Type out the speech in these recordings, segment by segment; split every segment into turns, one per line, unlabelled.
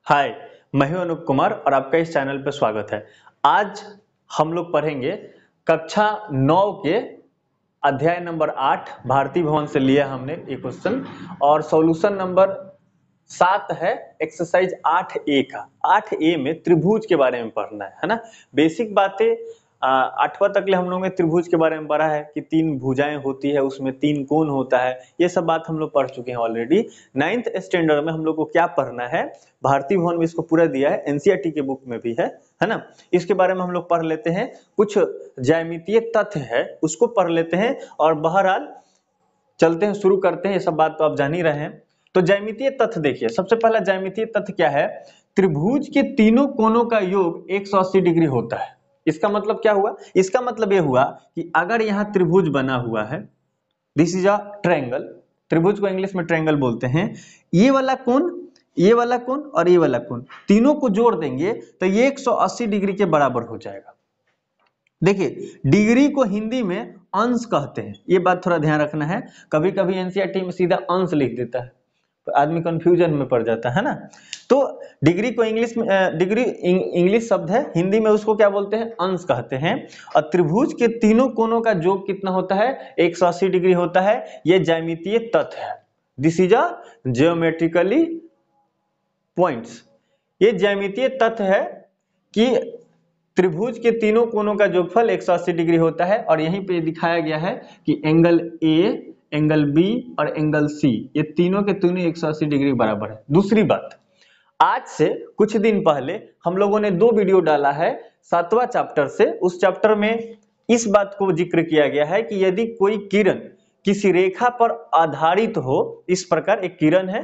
हाय, मैं हूं अनूप कुमार और आपका इस चैनल पर स्वागत है। आज हम लोग पढ़ेंगे कक्षा 9 के अध्याय नंबर 8 भारती भवन से लिया हमने ये क्वेश्चन और सॉल्यूशन नंबर 7 है एक्सरसाइज 8A का। 8A में त्रिभुज के बारे में पढ़ना है ना। बेसिक बातें 8वां तक ले हम लोगों ने त्रिभुज के बारे में पढ़ा है कि 3 भुजाएं होती है, उसमें 3 कोण होता है। ये सब बात हम लोग पढ़ चुके हैं ऑलरेडी। 9th स्टैंडर्ड में हम लोग को क्या पढ़ना है, भारती भवन में इसको पूरा दिया है, एनसीईआरटी के बुक में भी है ना। इसके बारे में हम लोग पढ़ लेते हैं। कुछ ज्यामितीय तथ्य है उसको पढ़ लेते हैं और बहरहाल चलते हैं, शुरू करते हैं। ये सब बात तो आप जान ही रहे हैं। तो ज्यामितीय तथ्य देखिए, सबसे पहला ज्यामितीय तथ्य क्या है, त्रिभुज के तीनों कोणों का योग 180 डिग्री होता है। इसका मतलब क्या हुआ, इसका मतलब ये हुआ कि अगर यहाँ त्रिभुज बना हुआ है, दिस इज अ ट्रायंगल, त्रिभुज को इंग्लिश में ट्रायंगल बोलते हैं। ये वाला कोण, ये वाला कोण और ये वाला कोण तीनों को जोड़ देंगे तो ये 180 डिग्री के बराबर हो जाएगा। देखिए, डिग्री को हिंदी में अंश कहते हैं, ये बात थोड़ा ध्यान रखना है। कभी कभी एनसीईआरटी में सीधा अंश लिख देता है तो आदमी कंफ्यूजन में पड़ जाता है ना। तो डिग्री को इंग्लिश में डिग्री इंग्लिश शब्द है, हिंदी में उसको क्या बोलते हैं, अंश कहते हैं। और त्रिभुज के तीनों कोणों का योग कितना होता है, 180 डिग्री होता है। ये ज्यामितीय तथ्य है, this is a geometrically points. ये ज्यामितीय तथ्य है कि त्रिभुज के तीनों कोणों का योगफल 180 डिग्री होता है। और यहीं पे दिखाया गया है कि एंगल ए, एंगल बी और एंगल सी, ये तीनों के तीनों 180 डिग्री बराबर है। दूसरी बात, आज से कुछ दिन पहले हम लोगों ने 2 वीडियो डाला है 7वां चैप्टर से। उस चैप्टर में इस बात को जिक्र किया गया है कि यदि कोई किरण किसी रेखा पर आधारित हो, इस प्रकार एक किरण है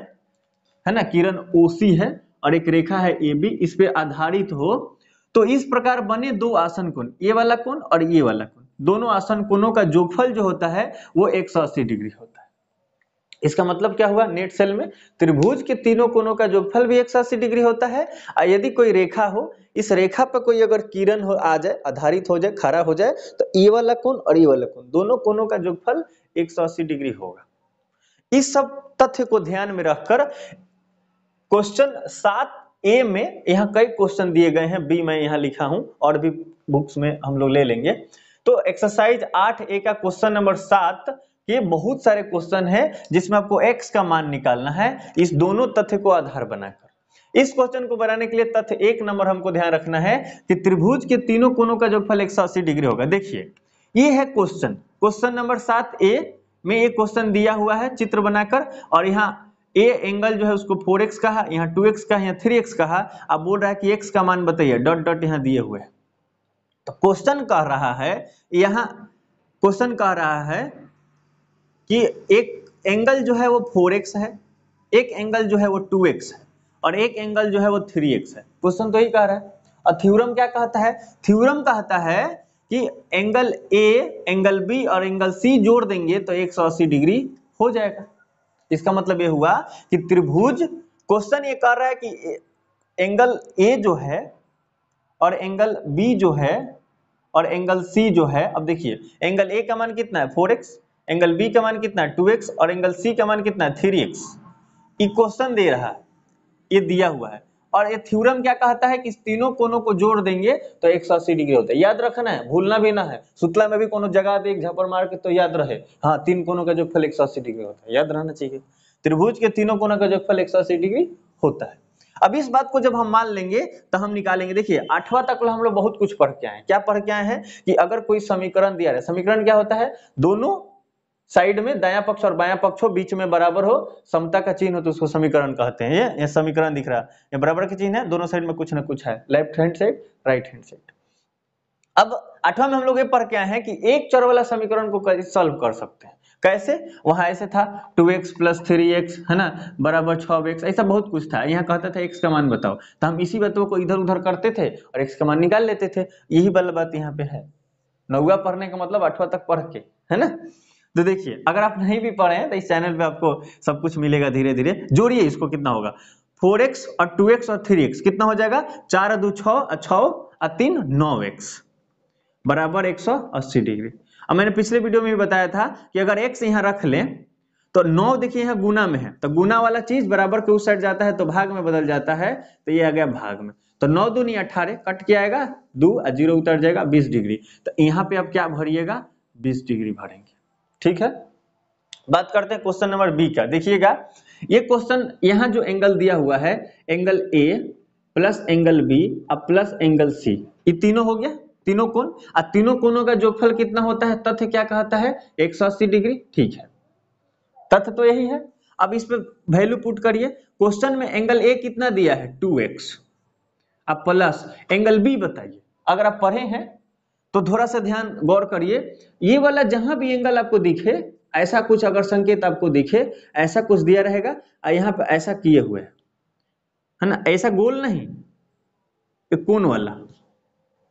ना, किरण ओसी है और एक रेखा है ए बी, इस पे आधारित हो, तो इस प्रकार बने 2 आसन कोण, ये वाला कोण और ये वाला कोण, दोनों आसन कोणों का योगफल जो होता है वो 180 डिग्री होता है। इसका मतलब क्या हुआ, नेट सेल में त्रिभुज के तीनों कोणों का योगफल भी 180 डिग्री होता है। और यदि कोई रेखा हो, इस रेखा पर कोई अगर किरण हो आ जाए, आधारित हो जाए, खड़ा हो जाए, तो ये वाला कोण और ये वाला कोण, दोनों कोणों का योगफल 180 डिग्री होगा। इस सब तथ्य को ध्यान में रखकर क्वेश्चन 7A में यहाँ कई क्वेश्चन दिए गए हैं, बी मैं यहाँ लिखा हूं और भी बुक्स में हम लोग ले लेंगे। तो एक्सरसाइज 8A का क्वेश्चन नंबर 7 के बहुत सारे क्वेश्चन है जिसमें आपको x का मान निकालना है, इस दोनों तथ्य को आधार बनाकर। इस क्वेश्चन को बनाने के लिए तथ्य 1 नंबर हमको ध्यान रखना है कि त्रिभुज के तीनों कोणों का योगफल 180 डिग्री होगा। देखिए, ये है क्वेश्चन, क्वेश्चन नंबर 7A में ये क्वेश्चन दिया हुआ है चित्र बनाकर, और यहाँ ए एंगल जो है उसको 4x कहा, यहाँ 2x कहा, यहाँ 3x कहा। अब बोल रहा है कि x का मान बताइए, डॉट डॉट यहाँ दिए हुए हैं। तो क्वेश्चन कह रहा है, यहाँ क्वेश्चन कह रहा है कि एक एंगल जो है वो 4x है, एक एंगल जो है वो 2x है और एक एंगल जो है वो 3x है। क्वेश्चन तो यही कह रहा है। और थ्योरम क्या कहता है, थ्योरम कहता है कि एंगल ए, एंगल बी और एंगल सी जोड़ देंगे तो 180 डिग्री हो जाएगा। इसका मतलब ये हुआ कि त्रिभुज, क्वेश्चन ये कह रहा है कि एंगल ए जो है और एंगल बी जो है और एंगल सी जो है, अब देखिए एंगल ए का मान कितना है 4x, एंगल बी का मान कितना है 2x और एंगल सी का मान कितना है 3x। ये क्वेश्चन दे रहा है, ये दिया हुआ है। और ये थ्योरम क्या कहता है कि इस तीनों कोणों को जोड़ देंगे तो 180 डिग्री होता है। याद रखना है, भूलना भी ना है। सूत्रा में भी कोनो जगह दे एक झापड़ मार के तो याद रहे, हाँ 3 कोणों का योगफल 180 डिग्री होता है, याद रहना चाहिए। त्रिभुज के तीनों कोणों का योगफल 180 डिग्री होता है। अब इस बात को जब हम मान लेंगे तो हम निकालेंगे। देखिए 8वां तक हम लोग बहुत कुछ पढ़ के आए हैं। क्या पढ़ के आए हैं कि अगर कोई समीकरण दिया है, समीकरण क्या होता है, दोनों साइड में दायां पक्ष और बायां पक्ष हो, बीच में बराबर हो, समता का चिन्ह हो तो उसको समीकरण कहते हैं। ये समीकरण दिख रहा है, ये बराबर का चिन्ह है, दोनों साइड में कुछ ना कुछ है, left hand side, right hand side. अब 8वां में हम लोग ये पढ़ के आए हैं कि एक चर वाला समीकरण को सॉल्व कर सकते हैं। कैसे, वहां ऐसे था 2x + 3x है ना बराबर 6x, ऐसा बहुत कुछ था। यहाँ कहता था x का मान बताओ, तो हम इसी बातों को इधर उधर करते थे और x का मान निकाल लेते थे। यही वाला बात यहाँ पे है। 9वां पढ़ने का मतलब 8वां तक पढ़ के, है ना। तो देखिए, अगर आप नहीं भी पढ़े हैं तो इस चैनल पे आपको सब कुछ मिलेगा धीरे धीरे। जोड़िए इसको, कितना होगा 4x और 2x और 3x कितना हो जाएगा, 4 2 6 और 6 और 3 9x बराबर 180 डिग्री। अब मैंने पिछले वीडियो में भी बताया था कि अगर x यहाँ रख लें तो 9 देखिए यहाँ गुना में है, तो गुना वाला चीज बराबर के उस साइड जाता है तो भाग में बदल जाता है, तो ये आ गया भाग में। तो 9 दूनी 18, कट के आएगा 2 और 0 उतर जाएगा 20 डिग्री। तो यहाँ पे आप क्या भरिएगा, 20 डिग्री भरेंगे। ठीक है, बात करते हैं क्वेश्चन नंबर बी का। देखिएगा ये क्वेश्चन, यहाँ जो एंगल दिया हुआ है, angle A plus angle B अब प्लस एंगल सी, ये तीनों हो गया, तीनों कोण, और तीनों कोणों का जोगफल कितना होता है, तथ्य क्या कहता है, 180 डिग्री। ठीक है, तथ्य तो यही है। अब इस पे वैल्यू पुट करिए। क्वेश्चन में एंगल ए कितना दिया है, 2x, अब प्लस एंगल बी बताइए। अगर आप पढ़े हैं तो थोड़ा सा ध्यान गौर करिए, ये वाला जहां भी एंगल आपको दिखे, ऐसा कुछ अगर संकेत आपको दिखे, ऐसा कुछ दिया रहेगा और यहाँ पे ऐसा किए हुए है ना, ऐसा गोल नहीं, कोण वाला,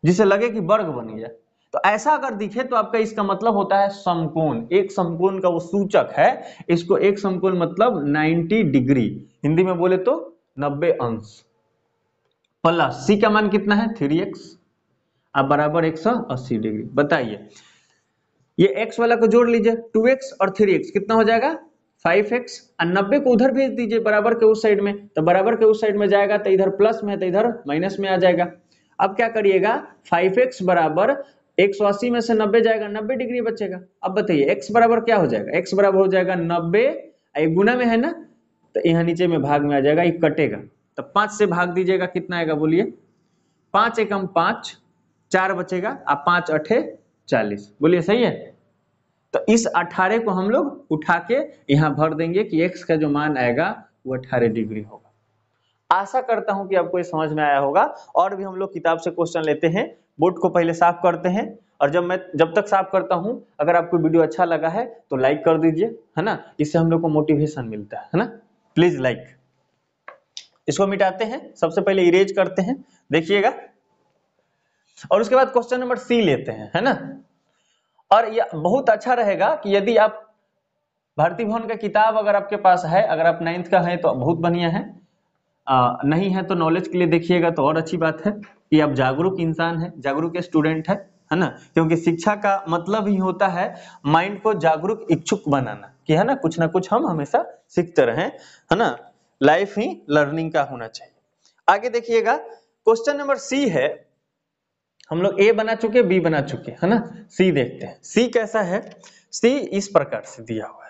जिसे लगे कि वर्ग बन गया, तो ऐसा अगर दिखे तो आपका इसका मतलब होता है समकोण। एक समकोण का वो सूचक है, इसको एक समकोण मतलब 90 डिग्री, हिंदी में बोले तो 90 अंश। प्लस सी का मान कितना है, 3x, अब बराबर 180 डिग्री। बताइए ये x वाला को जोड़ लीजिए, 2x और 3x कितना हो जाएगा, 5x, और 90 को उधर भेज दीजिए बराबर के उस साइड में, तो बराबर के उस साइड में जाएगा तो इधर प्लस में है तो इधर माइनस में आ जाएगा। अब क्या करिएगा, 5x बराबर 180 में से 90 जाएगा, 90 डिग्री बचेगा। अब बताइए x बराबर क्या हो जाएगा, x बराबर हो जाएगा 90, एक गुना में है ना, तो यहाँ नीचे में भाग में आ जाएगा, ये कटेगा, तो 5 से भाग दीजिएगा, कितना आएगा बोलिए, 5 एकम 5, 4 बचेगा, अब 5 अठे 40, बोलिए सही है। तो इस 18 को हम लोग उठा के यहाँ भर देंगे कि x का जो मान आएगा वो 18 डिग्री होगा। आशा करता हूं कि आपको ये समझ में आया होगा। और भी हम लोग किताब से क्वेश्चन लेते हैं, बोर्ड को पहले साफ करते हैं, और जब तक साफ करता हूं, अगर आपको वीडियो अच्छा लगा है तो लाइक कर दीजिए, है ना, इससे हम लोग को मोटिवेशन मिलता है ना, प्लीज लाइक। इसको मिटाते हैं, सबसे पहले इरेज करते हैं, देखिएगा, और उसके बाद क्वेश्चन नंबर सी लेते हैं, है ना। और यह बहुत अच्छा रहेगा कि यदि आप भारती भवन का किताब अगर आपके पास है, अगर आप 9th का है तो बहुत बढ़िया है, नहीं है तो नॉलेज के लिए देखिएगा तो और अच्छी बात है कि आप जागरूक इंसान है, जागरूक स्टूडेंट है ना, क्योंकि शिक्षा का मतलब ही होता है माइंड को जागरूक इच्छुक बनाना, कि है ना कुछ हम हमेशा सीखते रहें, है ना, लाइफ ही लर्निंग का होना चाहिए। आगे देखिएगा, क्वेश्चन नंबर सी है, हम लोग ए बना चुके, बी बना चुके, है ना, सी देखते हैं। सी कैसा है, सी इस प्रकार से दिया हुआ है।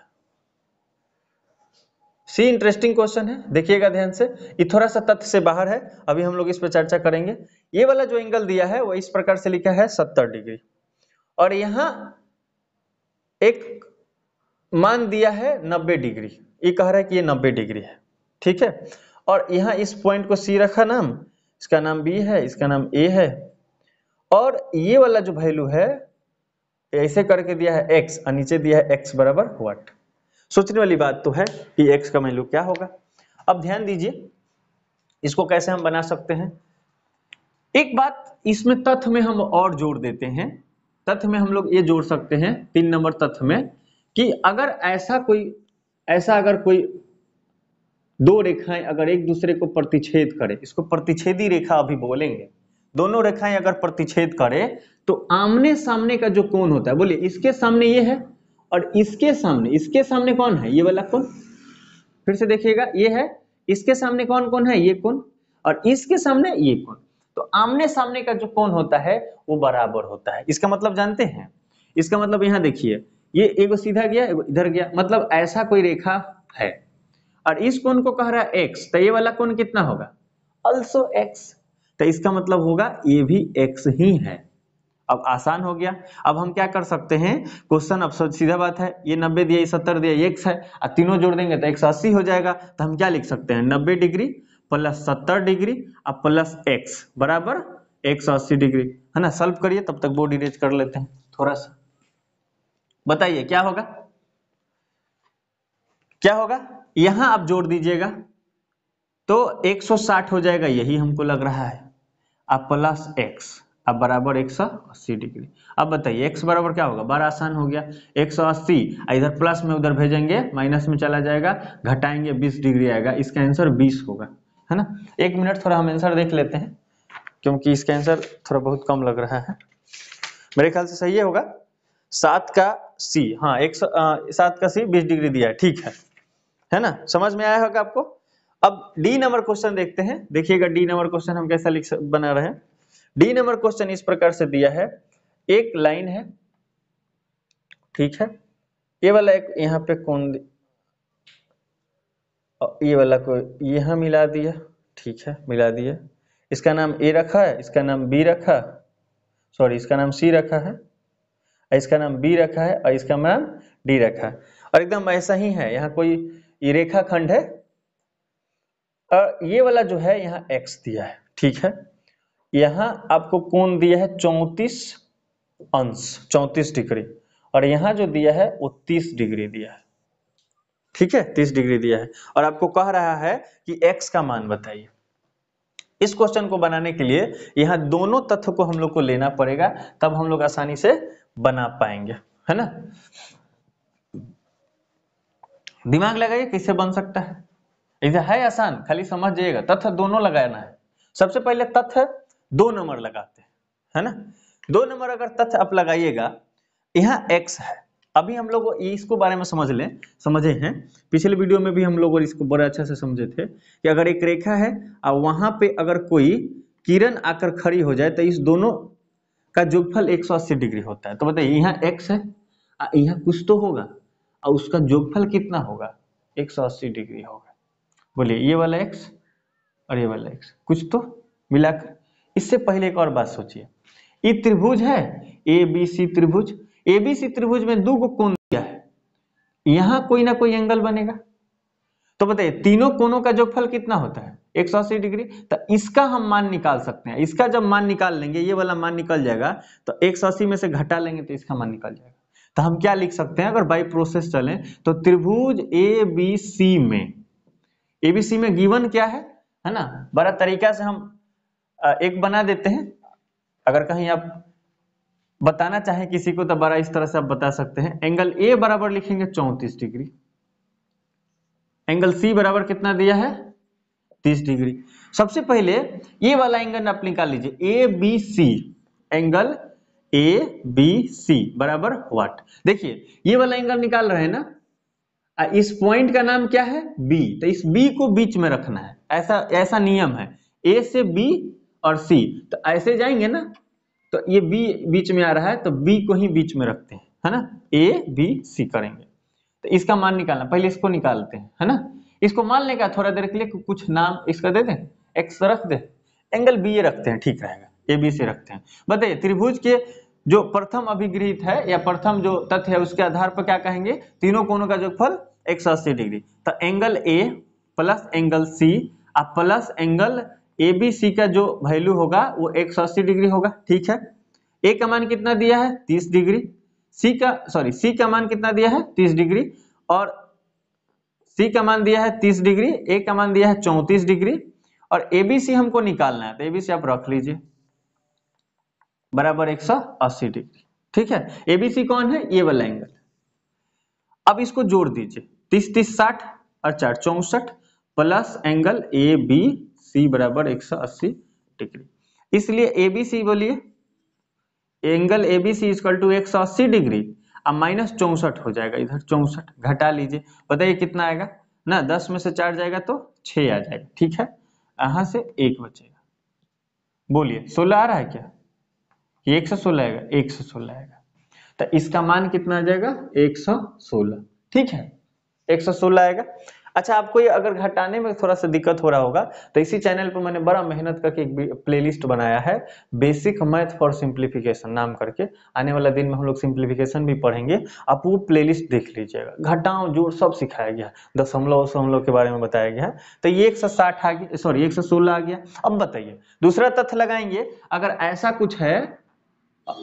सी इंटरेस्टिंग क्वेश्चन है, देखिएगा ध्यान से, ये थोड़ा सा तथ्य से बाहर है, अभी हम लोग इस पर चर्चा करेंगे। ये वाला जो एंगल दिया है वो इस प्रकार से लिखा है 70 डिग्री, और यहां एक मान दिया है 90 डिग्री, ये कह रहा है कि ये 90 डिग्री है, ठीक है। और यहाँ इस पॉइंट को सी रखा नाम, इसका नाम बी है, इसका नाम ए है, और ये वाला जो वैल्यू है ऐसे करके दिया है x, और नीचे दिया है x बराबर व्हाट। सोचने वाली बात तो है कि x का वैल्यू क्या होगा। अब ध्यान दीजिए, इसको कैसे हम बना सकते हैं। एक बात इसमें तथ्य में हम और जोड़ देते हैं, तथ्य में हम लोग ये जोड़ सकते हैं 3 नंबर तथ्य में, कि अगर अगर कोई दो रेखाएं अगर एक दूसरे को प्रतिच्छेद करे, इसको प्रतिच्छेदी रेखा अभी बोलेंगे, दोनों रेखाएं अगर प्रतिच्छेद करे तो आमने सामने का जो कोण होता है, बोलिए इसके सामने ये है और इसके सामने कौन है, ये वाला कोण, फिर से देखिएगा, ये है, इसके सामने कौन है, ये कोण, और इसके सामने ये कोण, तो आमने सामने का जो कोण होता है वो बराबर होता है। इसका मतलब जानते हैं, इसका मतलब यहाँ देखिए, ये एगो सीधा गया एगो इधर गया, मतलब ऐसा कोई रेखा है और इस कोण को कह रहा है x, तो ये वाला कोण कितना होगा, also x, तो इसका मतलब होगा ये भी x ही है। अब आसान हो गया। अब हम क्या कर सकते हैं, क्वेश्चन अब सीधा बात है, ये 90 दिया, ये 70 दिया, ये x है, और तीनों जोड़ देंगे तो 180 हो जाएगा, तो हम क्या लिख सकते हैं, 90 डिग्री प्लस 70 डिग्री और प्लस x बराबर 180 डिग्री, है ना। सॉल्व करिए, तब तक बोर्ड इरेज कर लेते हैं थोड़ा सा। बताइए क्या होगा, क्या होगा, यहां आप जोड़ दीजिएगा तो 160 हो जाएगा, यही हमको लग रहा है, अब प्लस x अब बराबर 180 डिग्री। अब बताइए x बराबर क्या होगा, बड़ा आसान हो गया, 180 इधर प्लस में उधर भेजेंगे माइनस में चला जाएगा, घटाएंगे 20 डिग्री आएगा, इसका आंसर 20 होगा, है ना। एक मिनट थोड़ा हम आंसर देख लेते हैं, क्योंकि इसका आंसर थोड़ा बहुत कम लग रहा है, मेरे ख्याल से सही होगा। 7 का C, हाँ 7 का C 20 डिग्री दिया है ना, समझ में आया होगा आपको। अब डी नंबर क्वेश्चन देखते हैं, देखिएगा डी नंबर क्वेश्चन हम कैसा बना रहे हैं। डी नंबर क्वेश्चन इस प्रकार से दिया है, एक लाइन है, ठीक है, ये वाला एक यहाँ पे कौन, ये वाला को यहाँ मिला दिया, ठीक है मिला दिया, इसका नाम ए रखा है, इसका नाम बी रखा, सॉरी इसका नाम सी रखा है, इसका नाम बी रखा है और इसका नाम डी रखा है, और एकदम ऐसा ही है, यहाँ कोई ये रेखाखंड है और ये वाला जो है यहाँ x दिया है, ठीक है, यहाँ आपको कोण दिया है 34 डिग्री, और यहाँ जो दिया है वो 30 डिग्री दिया है, ठीक है 30 डिग्री दिया है, और आपको कह रहा है कि x का मान बताइए। इस क्वेश्चन को बनाने के लिए यहाँ दोनों तथ्य को हम लोग को लेना पड़ेगा, तब हम लोग आसानी से बना पाएंगे, है ना। दिमाग लगाइए कैसे बन सकता है, ऐसा है आसान, खाली समझ जाइएगा। तथ्य दोनों लगाना है। सबसे पहले तथ्य 2 नंबर लगाते हैं, है ना। 2 नंबर अगर तथ्य आप लगाइएगा, यहाँ x है, अभी हम लोग इसको बारे में समझे हैं, पिछले वीडियो में भी हम लोग इसको बड़े अच्छे से समझे थे कि अगर एक रेखा है और वहां पे अगर कोई किरण आकर खड़ी हो जाए तो इस दोनों का योगफल 180 डिग्री होता है। तो बताइए यहाँ x है, यहाँ कुछ तो होगा और उसका योगफल कितना होगा, 180 डिग्री होगा। बोलिए ये वाला x और ये वाला x कुछ तो मिलाकर। इससे पहले एक और बात सोचिए, ये त्रिभुज है ABC त्रिभुज, ABC त्रिभुज में 2 कोण दिया है, यहाँ कोई ना कोई एंगल बनेगा। तो बताइए तीनों कोणों का योगफल कितना होता है, 180 डिग्री। तो इसका हम मान निकाल सकते हैं, इसका जब मान निकाल लेंगे, ये वाला मान निकल जाएगा, तो 180 में से घटा लेंगे तो इसका मान निकल जाएगा। तो हम क्या लिख सकते हैं, अगर बाई प्रोसेस चलें तो त्रिभुज ABC में गिवन क्या है ना, बड़ा तरीका से हम एक बना देते हैं। अगर कहीं आप बताना चाहें किसी को तो बड़ा इस तरह से आप बता सकते हैं, एंगल ए बराबर लिखेंगे 34 डिग्री, एंगल सी बराबर कितना दिया है 30 डिग्री। सबसे पहले ये वाला एंगल आप निकाल लीजिए, ABC, एंगल ABC बराबर व्हाट। देखिए ये वाला एंगल निकाल रहे हैं ना, इस पॉइंट का नाम क्या है B, तो इस B को बीच में रखना है, ऐसा नियम है, A से B और C, तो ऐसे जाएंगे ना, तो ये B बीच में आ रहा है तो B को ही बीच में रखते हैं, है ना, ABC करेंगे। तो इसका मान निकालना, पहले इसको निकालते हैं, है ना। इसको मान लेगा थोड़ा देर के लिए, कुछ नाम इसका दे दें, x रख दे, एंगल BA रखते हैं, ठीक रहेगा, ABC रखते हैं। बताइए त्रिभुज के जो प्रथम अभिगृहित है या प्रथम जो तथ्य है उसके आधार पर क्या कहेंगे, तीनों कोणों का योगफल 180 डिग्री। तो angle A plus angle C plus angle ABC का जो वैल्यू होगा वो 180 डिग्री होगा, ठीक है। A का मान कितना दिया है 30 डिग्री, C का मान कितना दिया है 30 डिग्री, और C का मान दिया है 30 डिग्री, A का मान दिया है 34 डिग्री, और ABC हमको निकालना है, तो ABC आप रख लीजिए बराबर 180 डिग्री, ठीक है। ABC कौन है, ये वाला एंगल। अब इसको जोड़ दीजिए, 30 30 60 और 4 64 प्लस एंगल ABC बराबर 180 डिग्री। इसलिए ABC बोलिए, angle ABC equal to 180 degree, अब माइनस 64 हो जाएगा, इधर 64 घटा लीजिए, बताइए कितना आएगा ना, 10 में से 4 जाएगा तो 6 आ जाएगा, ठीक है। यहां से 1 बचेगा, बोलिए 16 आ रहा है क्या, ये 116 आएगा, 116 आएगा। तो इसका मान कितना आ जाएगा 116, ठीक है 116 आएगा। अच्छा आपको ये अगर घटाने में थोड़ा सा दिक्कत हो रहा होगा तो इसी चैनल पर मैंने बड़ा मेहनत करके एक प्लेलिस्ट बनाया है, बेसिक मैथ फॉर सिंप्लीफिकेशन नाम करके, आने वाला दिन में हम लोग सिंप्लीफिकेशन भी पढ़ेंगे, आप वो प्लेलिस्ट देख लीजिएगा, घटाओ जोड़ सब सिखाया गया है, दशमलव के बारे में बताया गया है। तो ये 160 आ गया, सॉरी 116 आ गया। अब बताइए दूसरा तथ्य लगाएंगे, अगर ऐसा कुछ है,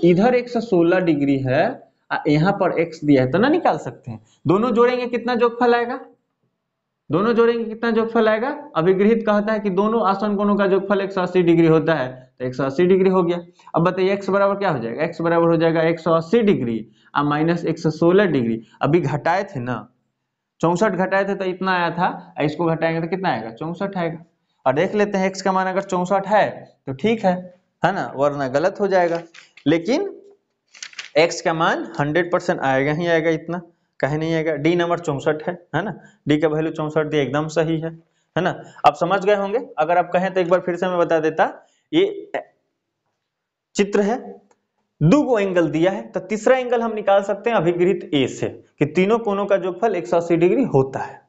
इधर 116 डिग्री है, यहाँ पर x दिया है, तो ना निकाल सकते हैं, दोनों जोड़ेंगे कितना योगफल आएगा, दोनों जोड़ेंगे कितना योगफल आएगा, अभिगृहित कहता है कि दोनों आसन कोणों का योगफल 180 डिग्री होता है, तो 180 डिग्री हो गया। अब बताइए x बराबर क्या हो जाएगा, x बराबर हो जाएगा 180 डिग्री माइनस 116 डिग्री, अभी घटाए थे ना 64 घटाए थे तो इतना आया था, इसको घटाएंगे तो कितना आएगा 64 आएगा। और देख लेते हैं x का मान अगर 64 है तो ठीक है ना, वरना गलत हो जाएगा। लेकिन x का मान 100% आएगा ही आएगा, इतना कहे नहीं आएगा। डी नंबर 64 है ना, डी का वैल्यू 64 दिया, एकदम सही है ना। अब समझ गए होंगे, अगर आप कहें तो एक बार फिर से मैं बता देता। ये चित्र है, दो गो एंगल दिया है, तो तीसरा एंगल हम निकाल सकते हैं अभिगृहित ए से कि तीनों कोनों का जोगफल 180 डिग्री होता है।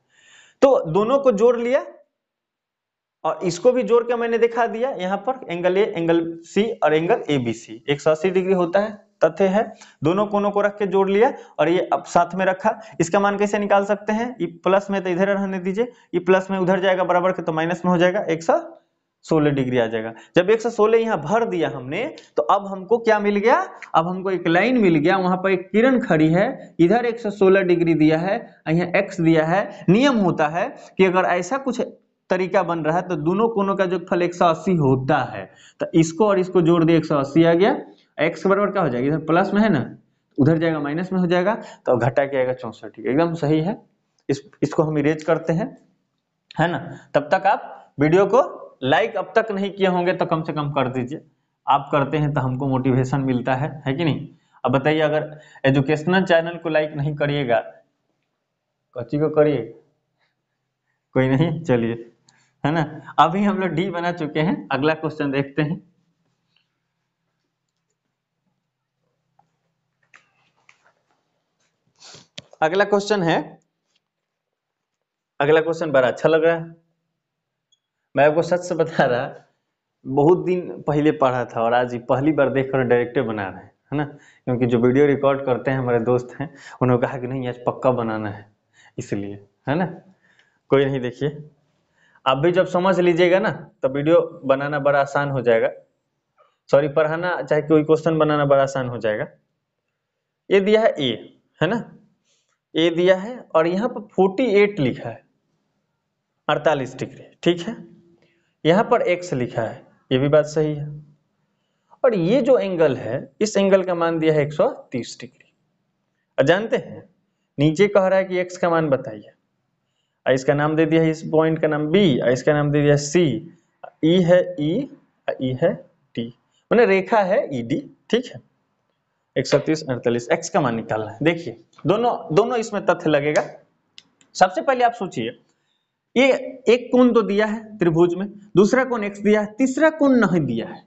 तो दोनों को जोड़ लिया और इसको भी जोड़ के मैंने दिखा दिया, यहाँ पर एंगल ए, एंगल सी और angle A B C 180 degree होता है, तथ्य है। दोनों कोनों को रख के जोड़ लिया और ये अब साथ में रखा। इसका मान कैसे निकाल सकते हैं? ये प्लस में तो इधर रहने दीजिए, ये प्लस में उधर जाएगा बराबर के, तो माइनस में हो जाएगा, 116 डिग्री आ जाएगा। जब 116 यहाँ भर दिया हमने, तो अब हमको क्या मिल गया? अब हमको एक लाइन मिल गया, वहां पर एक किरण खड़ी है, इधर 116 डिग्री दिया है, यहाँ x दिया है। नियम होता है कि अगर ऐसा कुछ तरीका बन रहा है तो दोनों कोनों का जोगफल 180 होता है। तो इसको और इसको जोड़ दिए, 180 आ गया। x बराबर क्या हो जाएगा? इधर प्लस में है ना, उधर जाएगा माइनस में हो जाएगा, तो घटा के आएगा 64। एकदम सही है। इसको हम इरेज करते हैं, है ना। तब तक आप वीडियो को लाइक अब तक नहीं किए होंगे तो कम से कम कर दीजिए। आप करते हैं तो हमको मोटिवेशन मिलता है कि नहीं। अब बताइए, अगर एजुकेशनल चैनल को लाइक नहीं करिएगा, कच्ची को करिए, कोई नहीं। चलिए, है ना। अभी हम लोग डी बना चुके हैं, अगला क्वेश्चन देखते हैं। अगला क्वेश्चन है, अगला क्वेश्चन बड़ा अच्छा लग रहा है। मैं आपको सच से बता रहा, बहुत दिन पहले पढ़ा था और आज पहली बार देखकर डायरेक्टर बना रहे हैं, है ना। क्योंकि जो वीडियो रिकॉर्ड करते हैं हमारे दोस्त हैं, उन्होंने कहा कि नहीं आज पक्का बनाना है, इसलिए, है ना। कोई नहीं, देखिए आप भी जब समझ लीजिएगा ना तो वीडियो बनाना बड़ा आसान हो जाएगा, सॉरी पढ़ाना चाहे कोई क्वेश्चन बनाना बड़ा आसान हो जाएगा। ये दिया है ए, है ना, ए दिया है और यहाँ पर 48 लिखा है, 48 डिग्री, ठीक है। यहाँ पर x लिखा है, ये भी बात सही है। और ये जो एंगल है, इस एंगल का मान दिया है 130 डिग्री। और जानते हैं नीचे कह रहा है कि x का मान बताइए, इसका नाम दे दिया है, इस पॉइंट का नाम b, इसका नाम दे दिया C, E है E, E है T, मैंने रेखा है ED, ठीक है। 130, 48, x का मान निकालना है। देखिए दोनों इसमें तथ्य लगेगा। सबसे पहले आप सोचिए, ये एक कोण तो दिया है त्रिभुज में, दूसरा कोण x दिया है, तीसरा कोण नहीं दिया है,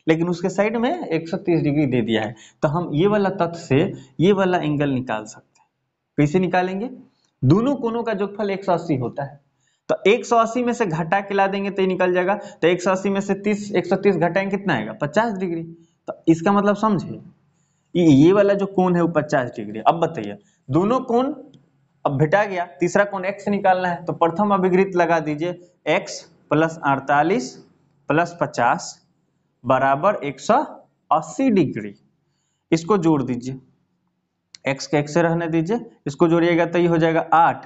लेकिन उसके साइड में 130 डिग्री दे दिया है। तो हम ये वाला तथ्य से ये वाला एंगल निकाल सकते हैं। कैसे निकालेंगे? दोनों कोणों का जोगफल 180 होता है, तो 180 में से घटा के ला देंगे तो ये निकल जाएगा। तो 180 में से 130 घटाएंगे कितना आएगा? 50 डिग्री। तो इसका मतलब समझे, ये वाला जो कोण है वो 50 डिग्री। अब बताइए, दोनों कोण अब भेटा गया, तीसरा कोण x निकालना है, तो प्रथम अभिगृहित लगा दीजिए, x प्लस 48 प्लस 50 बराबर 180 डिग्री। इसको जोड़ दीजिए, x के x से रहने दीजिए, इसको जोड़िएगा तो ये हो जाएगा 8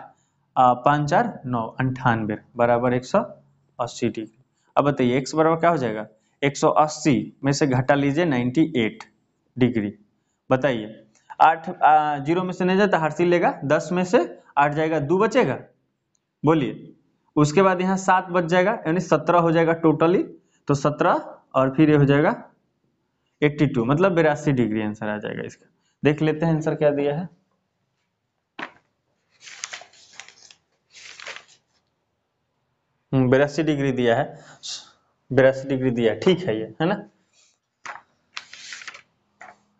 5 4 9 98 बराबर 180 डिग्री। अब बताइए x बराबर क्या हो जाएगा? 180 में से घटा लीजिए 98 डिग्री। बताइए 8 जीरो में से नहीं जाता, हर चीज लेगा, 10 में से 8 जाएगा, 2 बचेगा, बोलिए। उसके बाद यहाँ 7 बच जाएगा, यानी 17 हो जाएगा टोटली। तो 17 और फिर ये हो जाएगा 82, मतलब 82 डिग्री आंसर आ जाएगा इसका। देख लेते हैं आंसर क्या दिया है। बेरासी डिग्री दिया है, 82 डिग्री दिया है, ठीक है ये, है ना।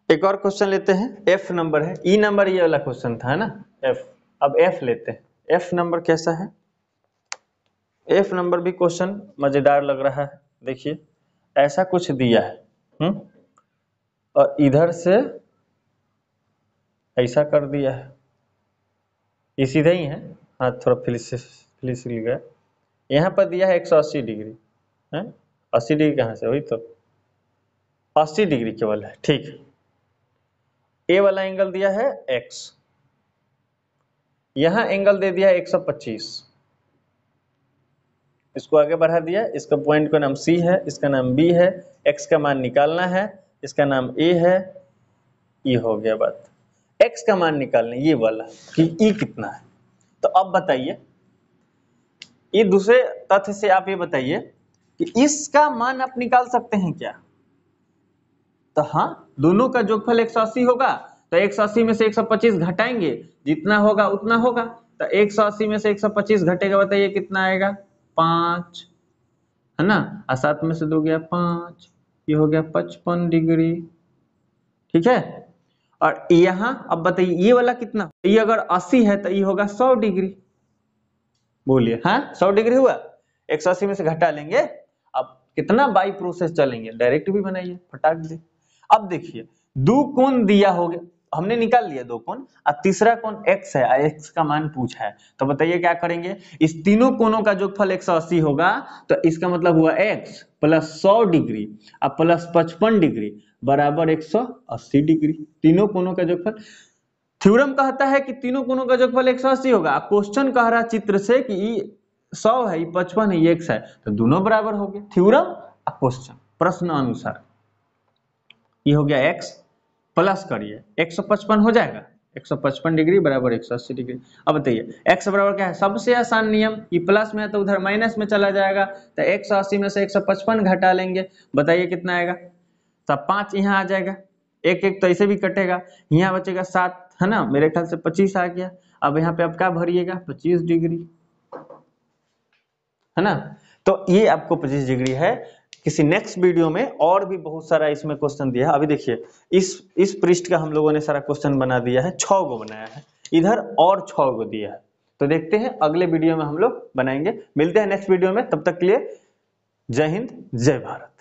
एक और क्वेश्चन लेते हैं, एफ नंबर है, ई नंबर ये वाला क्वेश्चन था, है ना, एफ। अब एफ लेते हैं, एफ नंबर कैसा है? एफ नंबर भी क्वेश्चन मजेदार लग रहा है। देखिए ऐसा कुछ दिया है, और इधर से ऐसा कर दिया है, ये सीधा ही है, हाँ थोड़ा फिलिस गया। यहाँ पर दिया है 180 डिग्री, है 80 डिग्री कहाँ से? वही तो 80 डिग्री केवल है, ठीक है। ए वाला एंगल दिया है x, यहां एंगल दे दिया है 125, इसको आगे बढ़ा दिया, इसका पॉइंट का नाम C है, इसका नाम B है, x का मान निकालना है, इसका नाम A है, ये हो गया बात। x का मान निकालना ये वाला कि E कितना है। तो अब बताइए, ये दूसरे तथ्य से आप ये बताइए कि इसका मान आप निकाल सकते हैं क्या? तो हाँ, दोनों का योगफल 180 होगा, तो 180 में से 125 घटाएंगे, जितना होगा उतना होगा। तो 180 में से 125 घटेगा, बताइए कितना आएगा? 5, है ना। और 7 में से 2 गया 5, ये हो गया 55 डिग्री। ठीक है। और यहाँ अब बताइए ये वाला कितना, ये अगर 80 है तो ये होगा 100 डिग्री। बोलिए, हाँ 100 डिग्री हुआ। 180 में से घटा लेंगे। अब कितना बाई प्रोसेस चलेंगे, डायरेक्ट भी बनाइए फटाक दे। अब देखिए दो कोण दिया हो गया, हमने निकाल लिया दो कोण, और तीसरा कोण x है, x का मान पूछा है, तो बताइए क्या करेंगे? इस तीनों कोणों का योगफल 180 होगा, तो इसका मतलब हुआ x प्लस 100 डिग्री और प्लस 55 डिग्री बराबर 180 डिग्री। तीनों कोणों का योगफल, थ्योरम कहता है कि तीनों कोणों का योगफल 180 होगा। क्वेश्चन कह रहा चित्र से कि ये 100 है, ये 55 है, ये x है, तो दोनों बराबर हो गए। थ्योरम और क्वेश्चन, प्रश्न अनुसार। ये हो गया x, प्लस करिए 155 हो जाएगा, 155 डिग्री बराबर 180 डिग्री। अब बताइए x बराबर क्या है? सबसे आसान नियम, ये प्लस में है तो उधर माइनस में चला जाएगा, तो 180 में से 155 घटा लेंगे, बताइए कितना आएगा? तो 5 यहाँ आ जाएगा, एक एक तो ऐसे भी कटेगा, यहाँ बचेगा 7, है ना, मेरे ख्याल से 25 आ गया। अब यहाँ पे आप क्या भरिएगा? 25 डिग्री, है ना। तो ये आपको 25 डिग्री है। किसी नेक्स्ट वीडियो में और भी बहुत सारा इसमें क्वेश्चन दिया है। अभी देखिए इस पृष्ठ का हम लोगों ने सारा क्वेश्चन बना दिया है, 6 गो बनाया है, इधर और 6 गो दिया है। तो देखते हैं अगले वीडियो में हम लोग बनाएंगे। मिलते हैं नेक्स्ट वीडियो में, तब तक के लिए जय हिंद जय भारत।